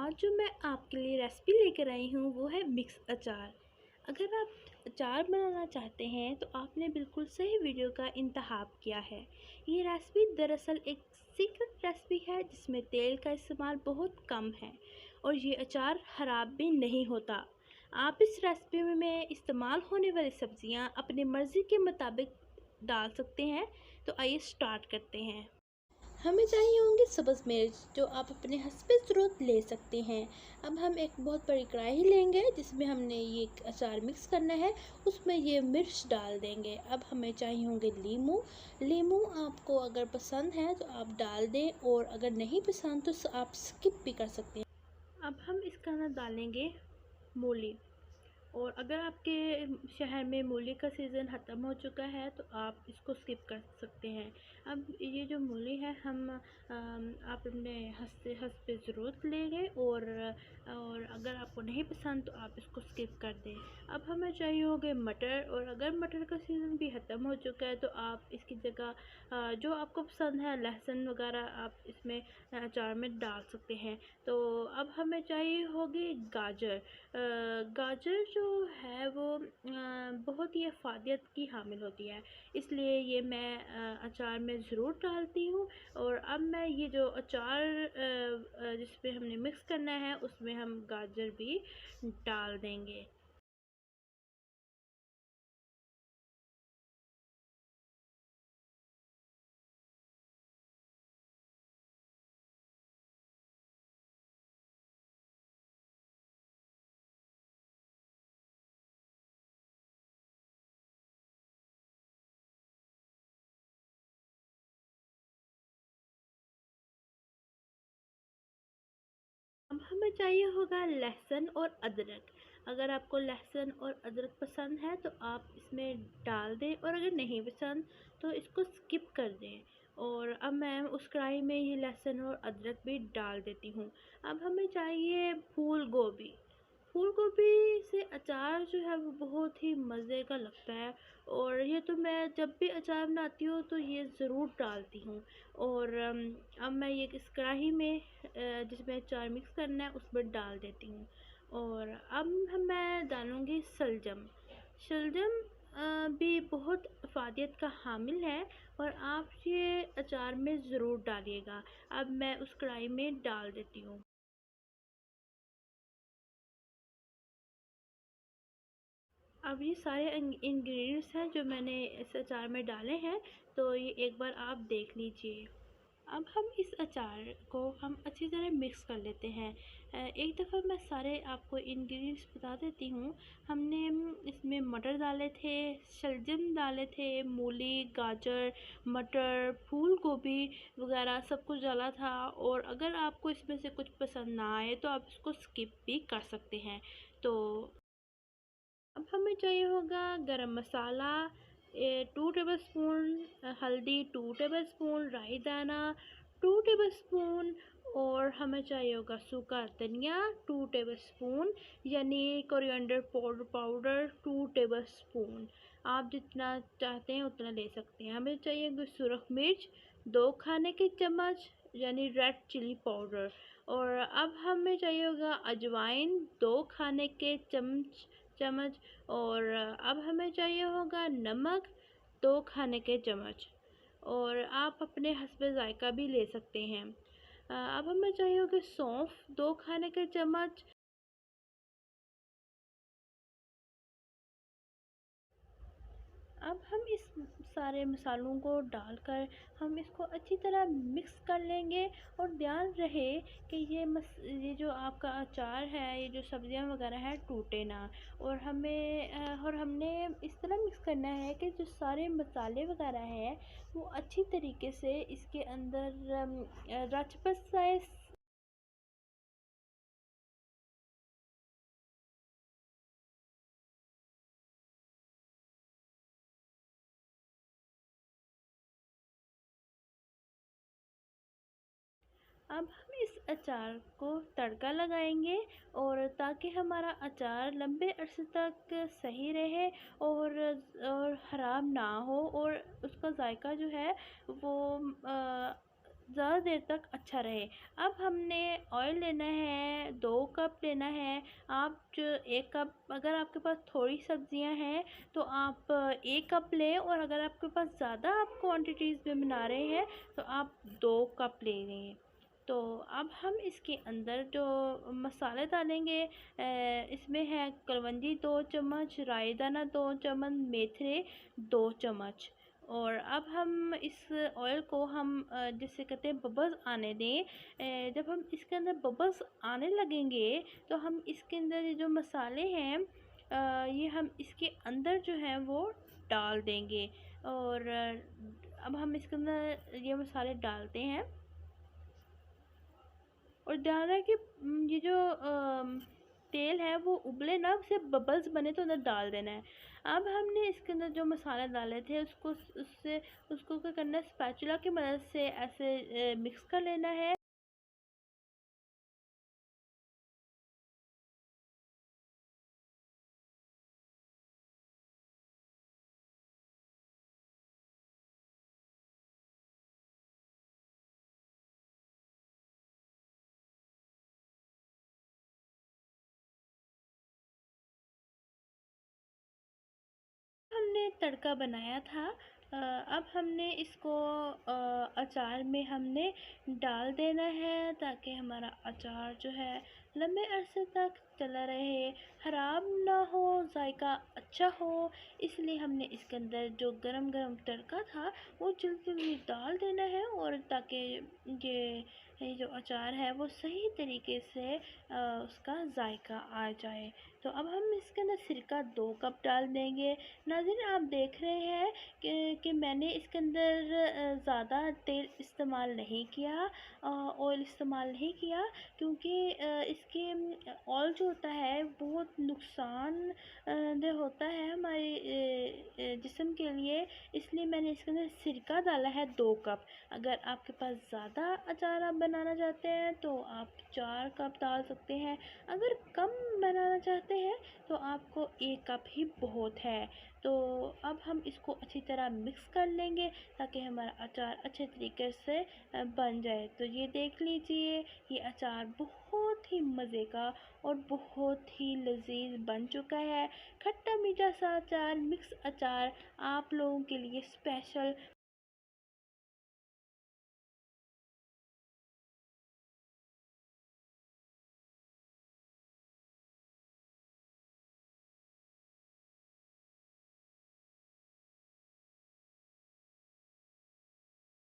आज जो मैं आपके लिए रेसिपी लेकर आई हूँ वो है मिक्स अचार। अगर आप अचार बनाना चाहते हैं तो आपने बिल्कुल सही वीडियो का इंतखाब किया है। ये रेसिपी दरअसल एक सीक्रेट रेसिपी है जिसमें तेल का इस्तेमाल बहुत कम है और ये अचार ख़राब भी नहीं होता। आप इस रेसिपी में इस्तेमाल होने वाली सब्जियां अपनी मर्ज़ी के मुताबिक डाल सकते हैं। तो आइए स्टार्ट करते हैं। हमें चाहिए होंगे सब्ज़ मिर्च जो आप अपने हस्बे ज़रूरत ले सकते हैं। अब हम एक बहुत बड़ी कढ़ाई लेंगे जिसमें हमने ये अचार मिक्स करना है, उसमें ये मिर्च डाल देंगे। अब हमें चाहिए होंगे लीमू। लीमू आपको अगर पसंद है तो आप डाल दें और अगर नहीं पसंद तो आप स्किप भी कर सकते हैं। अब हम इसका अंदर डालेंगे मूली। और अगर आपके शहर में मूली का सीज़न ख़त्म हो चुका है तो आप इसको स्किप कर सकते हैं। अब ये जो मूली है आप अपने हंस पे ज़रूरत लेंगे और अगर आपको नहीं पसंद तो आप इसको स्किप कर दें। अब हमें चाहिए होंगे मटर, और अगर मटर का सीज़न भी ख़त्म हो चुका है तो आप इसकी जगह जो आपको पसंद है लहसुन वगैरह आप इसमें अचार में डाल सकते हैं। तो अब हमें चाहिए होगी गाजर। गाजर जो है वो बहुत ही अफादियत की हामिल होती है, इसलिए ये मैं अचार में ज़रूर डालती हूँ। और अब मैं ये जो अचार जिस पे हमने मिक्स करना है उसमें हम गाजर भी डाल देंगे। अब हमें चाहिए होगा लहसुन और अदरक। अगर आपको लहसुन और अदरक पसंद है तो आप इसमें डाल दें, और अगर नहीं पसंद तो इसको स्किप कर दें। और अब मैं उस कढ़ाई में ही लहसुन और अदरक भी डाल देती हूँ। अब हमें चाहिए फूल गोभी। फूल गोभी से अचार जो है वो बहुत ही मज़े का लगता है, और ये तो मैं जब भी अचार बनाती हूँ तो ये ज़रूर डालती हूँ। और अब मैं ये इस कढ़ाई में जिसमें अचार मिक्स करना है उसमें डाल देती हूँ। और अब मैं डालूँगी शलजम। शलजम भी बहुत अफादियत का हामिल है, और आप ये अचार में ज़रूर डालिएगा। अब मैं उस कढ़ाई में डाल देती हूँ। अब ये सारे इंग्रेडिएंट्स हैं जो मैंने इस अचार में डाले हैं, तो ये एक बार आप देख लीजिए। अब हम इस अचार को हम अच्छी तरह मिक्स कर लेते हैं। एक दफ़ा मैं सारे आपको इंग्रेडिएंट्स बता देती हूँ। हमने इसमें मटर डाले थे, शलजम डाले थे, मूली, गाजर, मटर, फूल गोभी वगैरह सब कुछ डाला था। और अगर आपको इसमें से कुछ पसंद ना आए तो आप इसको स्किप भी कर सकते हैं। तो अब हमें चाहिए होगा गरम मसाला 2 टेबलस्पून, हल्दी 2 टेबलस्पून, राई दाना 2 टेबलस्पून, और हमें चाहिए होगा सूखा धनिया 2 टेबलस्पून, यानी कोरिएंडर पाउडर 2 टेबलस्पून। आप जितना चाहते हैं उतना ले सकते हैं। हमें चाहिए होगी सुरख मिर्च 2 खाने के चम्मच, यानी रेड चिली पाउडर। और अब हमें चाहिए होगा अजवाइन 2 खाने के चम्मच। और अब हमें चाहिए होगा नमक 2 खाने के चम्मच, और आप अपने हस्बे ज़ायक़ा भी ले सकते हैं। अब हमें चाहिए होगा सौंफ 2 खाने के चम्मच। अब हम इस सारे मसालों को डालकर हम इसको अच्छी तरह मिक्स कर लेंगे। और ध्यान रहे कि ये जो आपका अचार है, ये जो सब्जियां वगैरह हैं टूटे ना। और हमने इस तरह मिक्स करना है कि जो सारे मसाले वगैरह हैं वो अच्छी तरीके से इसके अंदर रच बस जाए। अब हम इस अचार को तड़का लगाएंगे, और ताकि हमारा अचार लंबे अरसे तक सही रहे और ख़राब ना हो, और उसका जायका जो है वो ज़्यादा देर तक अच्छा रहे। अब हमने ऑयल लेना है, 2 कप लेना है। आप जो 1 कप, अगर आपके पास थोड़ी सब्जियां हैं तो आप 1 कप लें, और अगर आपके पास ज़्यादा आप क्वांटिटीज़ में बना रहे हैं तो आप 2 कप ले लें। तो अब हम इसके अंदर जो मसाले डालेंगे, इसमें है कलवंजी 2 चम्मच, राई दाना 2 चम्मच, मेथरे 2 चम्मच। और अब हम इस ऑयल को हम जिसे कहते हैं बबल्स आने दें। जब हम इसके अंदर बबल्स आने लगेंगे तो हम इसके अंदर ये जो मसाले हैं, ये हम इसके अंदर जो है वो डाल देंगे। और अब हम इसके अंदर ये मसाले डालते हैं, और ध्यान रहे कि ये जो तेल है वो उबले ना, सिर्फ बबल्स बने तो अंदर डाल देना है। अब हमने इसके अंदर जो मसाले डाले थे उसको क्या करना है, स्पैचुला की मदद से ऐसे मिक्स कर लेना है। हमने तड़का बनाया था, अब हमने इसको अचार में हमने डाल देना है, ताकि हमारा अचार जो है लंबे अरसे तक चला रहे, ख़राब ना हो, जायका अच्छा हो। इसलिए हमने इसके अंदर जो गरम गरम तड़का था वो जल्दी जल्दी डाल देना है, और ताकि ये जो अचार है वो सही तरीके से उसका जायका आ जाए। तो अब हम इसके अंदर सिरका 2 कप डाल देंगे। नाज़रीन, आप देख रहे हैं कि मैंने इसके अंदर ज़्यादा तेल इस्तेमाल नहीं किया, ऑयल इस्तेमाल नहीं किया, क्योंकि इसके ऑयल जो होता है बहुत नुकसान दह होता है हमारे जिस्म के लिए। इसलिए मैंने इसके अंदर सिरका डाला है 2 कप। अगर आपके पास ज़्यादा अचार आप बनाना चाहते हैं तो आप 4 कप डाल सकते हैं। अगर कम बनाना चाहते हैं तो आपको 1 कप ही बहुत है। तो अब हम इसको अच्छी तरह मिक्स कर लेंगे, ताकि हमारा अचार अच्छे तरीके से बन जाए। तो ये देख लीजिए, ये अचार बहुत ही मज़े का और बहुत ही लजीज बन चुका है। खट्टा मीठा सा अचार, मिक्स अचार आप लोगों के लिए स्पेशल